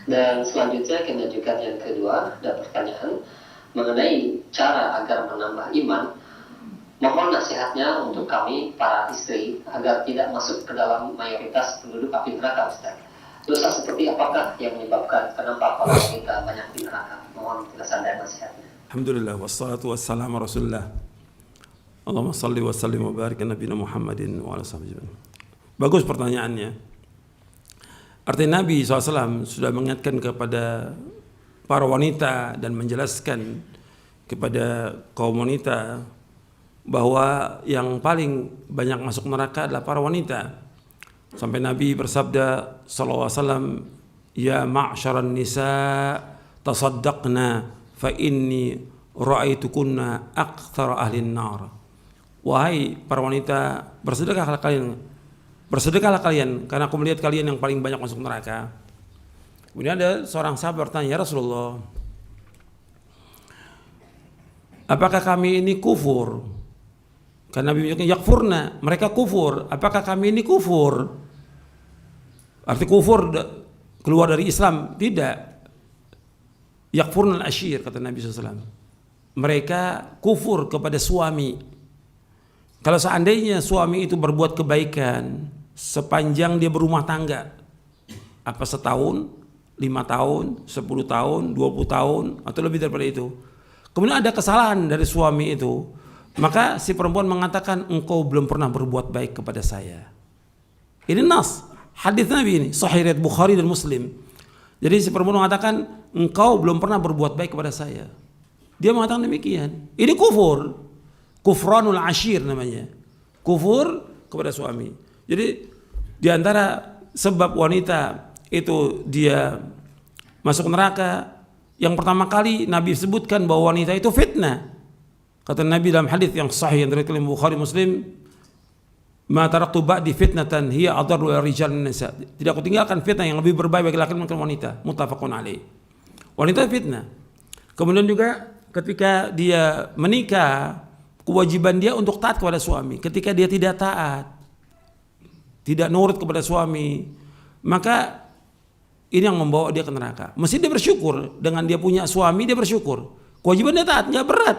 Dan selanjutnya kita juga yang kedua, ada pertanyaan mengenai cara agar menambah iman. Mohon nasihatnya untuk kami para istri agar tidak masuk ke dalam mayoritas penduduk api neraka, Ustaz. Dosa seperti apakah yang menyebabkan kenapa para wanita banyak di neraka? Mohon penjelasan dan nasihatnya. Alhamdulillah wassalatu wassalamu rasulillah. Allahumma salli wa sallim wa barik ala nabiyina Muhammadin wa ala sahbihi. Bagus pertanyaannya. Artinya Nabi SAW sudah mengingatkan kepada para wanita dan menjelaskan kepada kaum wanita bahwa yang paling banyak masuk neraka adalah para wanita. Sampai Nabi bersabda sallallahu alaihi wasallam, "Ya ma'syaran nisa, tasaddaqna fa inni ra'aitukunna aktsara ahlin nar." Wahai para wanita, bersedekahlah kalian karena aku melihat kalian yang paling banyak masuk neraka. Kemudian ada seorang sahabat bertanya, "Ya Rasulullah, apakah kami ini kufur?" Karena Nabi menyebutkan yakfurna, mereka kufur. Apakah kami ini kufur? Arti kufur keluar dari Islam? Tidak. Yakfurna al-ashir, kata Nabi SAW. Mereka kufur kepada suami. Kalau seandainya suami itu berbuat kebaikan sepanjang dia berumah tangga, apa setahun, 5 tahun, 10 tahun, 20 tahun, atau lebih daripada itu, kemudian ada kesalahan dari suami itu, maka si perempuan mengatakan, engkau belum pernah berbuat baik kepada saya. Ini nas, hadis Nabi ini, sahih riwayat Bukhari dan Muslim. Jadi si perempuan mengatakan, engkau belum pernah berbuat baik kepada saya. Dia mengatakan demikian. Ini kufur, kufranul ashir namanya, kufur kepada suami. Jadi di antara sebab wanita itu dia masuk neraka, yang pertama kali Nabi sebutkan bahwa wanita itu fitnah. Kata Nabi dalam hadis yang sahih yang diriwayatkan Bukhari Muslim, "Ma taraktu ba'di fitnatan hiya adarru rijal min nisa." Tidak aku tinggalkan fitnah yang lebih berbahaya bagi laki-laki dan wanita. Muttafaqun alaih. Wanita fitnah. Kemudian juga ketika dia menikah, kewajiban dia untuk taat kepada suami. Ketika dia tidak taat, tidak nurut kepada suami, maka ini yang membawa dia ke neraka. Mesti dia bersyukur dengan dia punya suami, dia bersyukur. Kewajiban dia taat, nggak berat.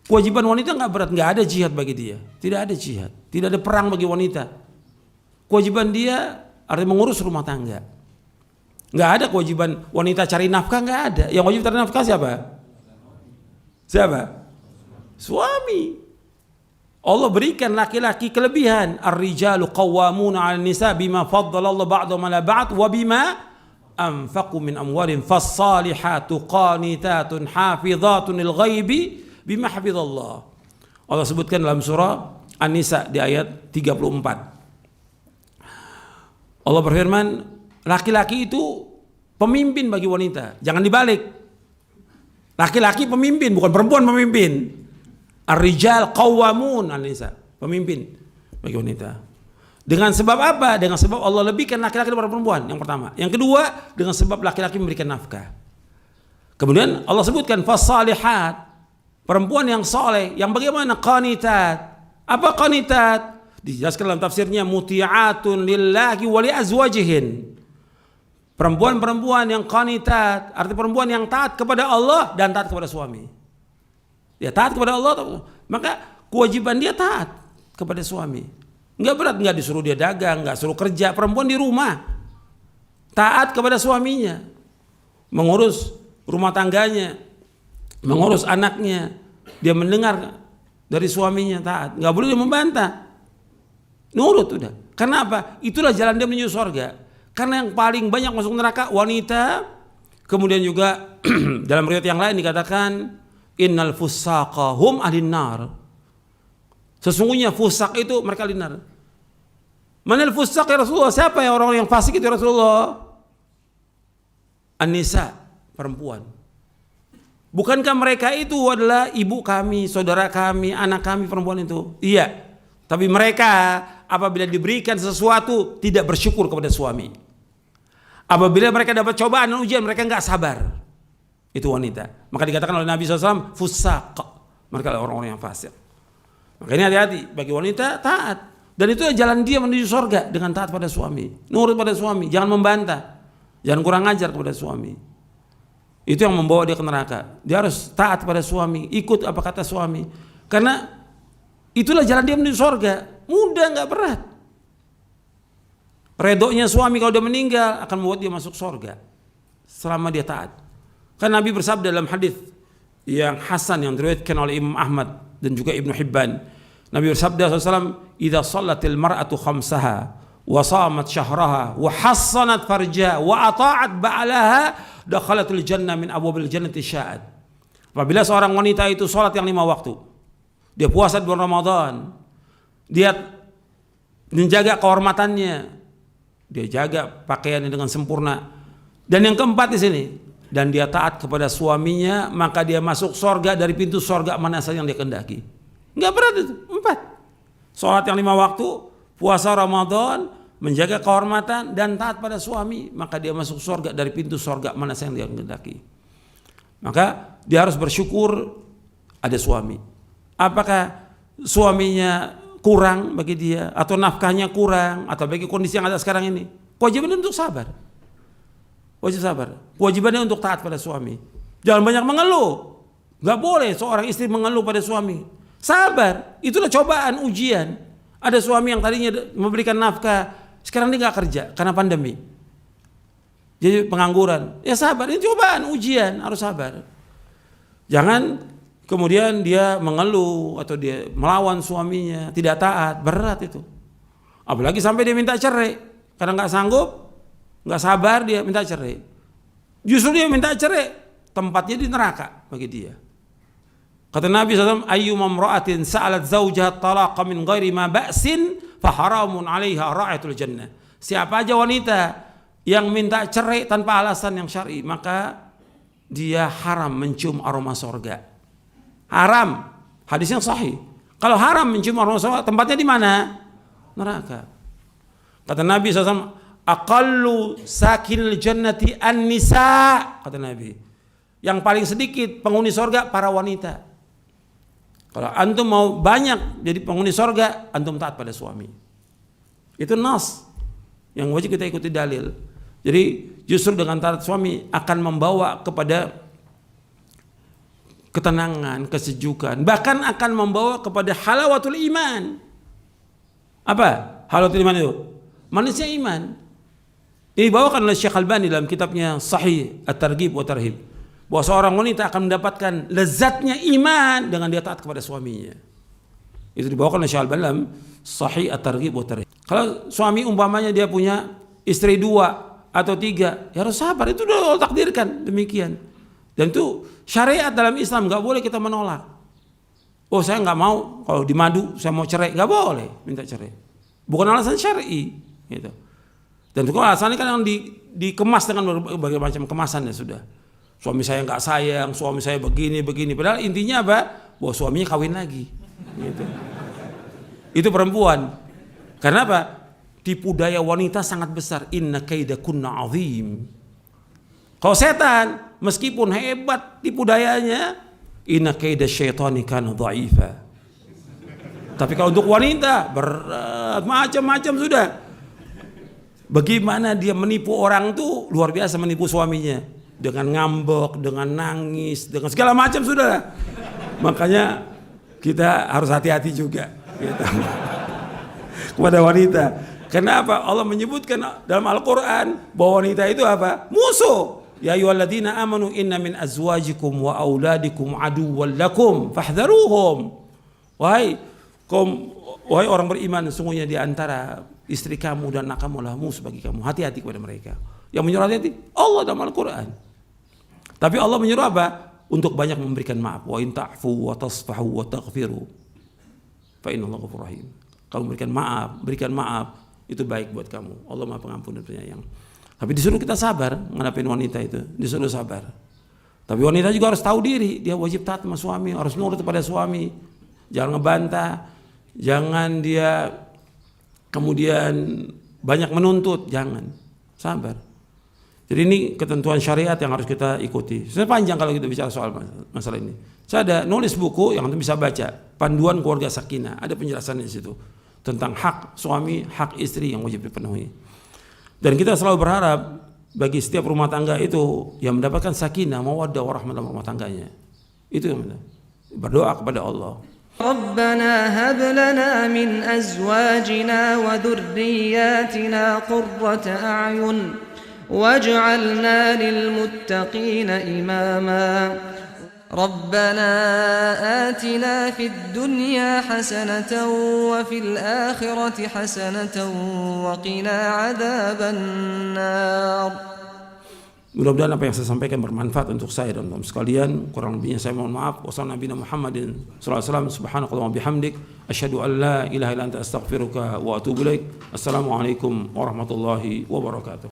Kewajiban wanita nggak berat, nggak ada jihad bagi dia, tidak ada jihad, tidak ada perang bagi wanita. Kewajiban dia artinya mengurus rumah tangga. Nggak ada kewajiban wanita cari nafkah, nggak ada. Yang wajib cari nafkah siapa? Siapa? Suami. Allah berikan laki-laki kelebihan. Ar-rijalu qawwamuna 'alan nisa bima faddala Allah ba'dahum 'ala ba'd wa bima anfaqu min amwalihim fas-salihatu qanitatun hafizatun lil ghaibi bima hafizallah. Allah sebutkan dalam surah An-Nisa di ayat 34. Allah berfirman, laki-laki itu pemimpin bagi wanita. Jangan dibalik. Laki-laki pemimpin, bukan perempuan pemimpin. Ar-rijal qawwamun 'alan nisa, pemimpin bagi wanita. Dengan sebab apa? Dengan sebab Allah lebihkan laki-laki daripada perempuan, yang pertama. Yang kedua, dengan sebab laki-laki memberikan nafkah. Kemudian Allah sebutkan fas-salihat, perempuan yang soleh, yang bagaimana? Qanitat. Apa qanitat? Dijelaskan dalam tafsirnya, muti'atun lillahi wa li azwajihin. Perempuan-perempuan yang qanitat, arti perempuan yang taat kepada Allah dan taat kepada suami. Dia taat kepada Allah, maka kewajiban dia taat kepada suami. Enggak berat, enggak disuruh dia dagang, enggak suruh kerja. Perempuan di rumah taat kepada suaminya, mengurus rumah tangganya, mengurus anaknya, dia mendengar dari suaminya, taat, nggak boleh dia membantah, nurut udah. Karena apa? Itulah jalan dia menuju surga. Karena yang paling banyak masuk neraka wanita. Kemudian juga dalam riwayat yang lain dikatakan, innal fusaqa hum ahlin nar. Sesungguhnya fusak itu mereka ahli nar. Mana al-fusaq ya Rasulullah? Siapa ya orang yang fasik itu ya Rasulullah? An-nisa, perempuan. Bukankah mereka itu adalah ibu kami, saudara kami, anak kami perempuan itu? Iya. Tapi mereka apabila diberikan sesuatu tidak bersyukur kepada suami. Apabila mereka dapat cobaan dan ujian mereka enggak sabar. Itu wanita. Maka dikatakan oleh Nabi SAW, fusaq. Mereka adalah orang-orang yang fasik. Makanya hati-hati bagi wanita taat. Dan itu jalan dia menuju surga dengan taat pada suami, nurut pada suami, jangan membantah. Jangan kurang ajar kepada suami. Itu yang membawa dia ke neraka. Dia harus taat pada suami, ikut apa kata suami. Karena itulah jalan dia menuju surga. Mudah, nggak berat. Redonya suami kalau dia meninggal akan membuat dia masuk surga selama dia taat. Kan Nabi bersabda dalam hadis yang hasan yang diriwayatkan oleh Imam Ahmad dan juga Ibnu Hibban. Nabi bersabda SAW, "Idza shallatil mar'atu khamsaha wa shamat syahraha wa hassanat farjaha wa ata'at ba'laha dakhalatul jannah min abwabil jannati sya'at." Apabila seorang wanita itu salat yang 5 waktu, dia puasa di bulan Ramadan, dia menjaga kehormatannya, dia jaga pakaiannya dengan sempurna, dan yang keempat di sini, dan dia taat kepada suaminya, maka dia masuk surga dari pintu surga mana saja yang dia kehendaki. Enggak berat itu, 4. Salat yang 5 waktu, puasa Ramadan, menjaga kehormatan dan taat pada suami, maka dia masuk surga dari pintu surga mana saja yang dia kehendaki. Maka dia harus bersyukur ada suami. Apakah suaminya kurang bagi dia, atau nafkahnya kurang, atau bagi kondisi yang ada sekarang ini, kewajibannya untuk sabar. Wajib sabar. Kewajibannya untuk taat pada suami. Jangan banyak mengeluh. Gak boleh seorang istri mengeluh pada suami. Sabar. Itulah cobaan, ujian. Ada suami yang tadinya memberikan nafkah, sekarang dia gak kerja karena pandemi. Jadi pengangguran. Ya sabar. Ini cobaan, ujian. Harus sabar. Jangan kemudian dia mengeluh atau dia melawan suaminya, tidak taat. Berat itu. Apalagi sampai dia minta cerai karena gak sanggup. Nggak sabar dia minta cerai. Justru dia minta cerai, tempatnya di neraka bagi dia. Kata Nabi SAW, ayyuma imra'atin sa'alat zawjaha talaqa min ghairi ma ba'sin faharamun 'alaiha ra'atul jannah. Siapa aja wanita yang minta cerai tanpa alasan yang syar'i, maka dia haram mencium aroma surga. Haram. Hadisnya sahih. Kalau haram mencium aroma surga, tempatnya di mana? Neraka. Kata Nabi SAW, aqallu sakinil jannati an-nisa, kata Nabi. Yang paling sedikit penghuni surga para wanita. Kalau antum mau banyak jadi penghuni surga, antum taat pada suami. Itu nas yang wajib kita ikuti dalil. Jadi justru dengan taat suami akan membawa kepada ketenangan, kesejukan, bahkan akan membawa kepada halawatul iman. Apa? Halawatul iman itu manisnya iman. Ini dibawakan oleh Syekh Albani dalam kitabnya Sahih At-Targhib wa Tarhib, bahwa seorang wanita akan mendapatkan lezatnya iman dengan dia taat kepada suaminya. Itu dibawakan oleh Syekh Albani dalam Sahih At-Targhib wa Tarhib. Kalau suami umpamanya dia punya istri 2 atau 3, ya harus sabar, itu udah Allah takdirkan demikian. Dan itu syariat dalam Islam, nggak boleh kita menolak. Oh saya nggak mau, kalau di madu saya mau cerai, nggak boleh minta cerai. Bukan alasan syar'i, gitu. Dan itu alasannya kan yang dikemas dengan berbagai macam kemasan ya sudah. Suami saya nggak sayang, suami saya begini. Padahal intinya apa? Bahwa suaminya kawin lagi. Gitu. Itu perempuan. Karena apa? Tipu daya wanita sangat besar. Inna kaidakunna azim. Kalau setan, meskipun hebat tipu dayanya, inna kaida syaitani kana dha'ifa. Tapi kalau untuk wanita berat, macam-macam sudah. Bagaimana dia menipu orang tuh luar biasa, menipu suaminya dengan ngambek, dengan nangis, dengan segala macam sudah. Makanya kita harus hati-hati juga gitu. Kepada wanita. Kenapa? Allah menyebutkan dalam Al-Quran bahwa wanita itu apa? Musuh. Ya ayyuhalladzina amanu inna min azwajikum wa auladikum aduwwan lakum fahdharuhum. Wahai orang beriman, sesungguhnya di antara istri kamu dan anak kamu lah musuh bagi kamu. Hati-hati kepada mereka. Yang menyuruh hati-hati Allah dalam Al-Quran. Tapi Allah menyuruh apa? Untuk banyak memberikan maaf. Wa in ta'fu wa tasfahu wa taghfiru fa innallaha ghafurur rahim. Kalau berikan maaf, itu baik buat kamu. Allah Maha Pengampun dan Penyayang. Tapi disuruh kita sabar menghadapi wanita itu, disuruh sabar. Tapi wanita juga harus tahu diri, dia wajib taat sama suami, harus nurut kepada suami. Jangan ngebantah, jangan dia kemudian banyak menuntut, jangan. Sabar. Jadi ini ketentuan syariat yang harus kita ikuti. Sebenarnya panjang kalau kita bicara soal masalah ini. Saya ada nulis buku yang Anda bisa baca, Panduan Keluarga Sakinah. Ada penjelasannya di situ tentang hak suami, hak istri yang wajib dipenuhi. Dan kita selalu berharap bagi setiap rumah tangga itu yang mendapatkan sakinah, mawaddah, warahmah dalam rumah tangganya. Itu yang berdoa kepada Allah. ربنا هب لنا من أزواجنا وذرياتنا قرة أعين واجعلنا للمتقين إماما ربنا آتنا في الدنيا حسنة وفي الآخرة حسنة وقنا عذاب النار. Mudah-mudahan apa yang saya sampaikan bermanfaat untuk saya dan kaum sekalian. Kurang lebihnya saya mohon maaf. Wassalamualaikum warahmatullahi wabarakatuh. Subhanakallahumma bihamdik asyhadu an la ilaha illa anta astaghfiruka wa atubu ilaik. Assalamualaikum warahmatullahi wabarakatuh.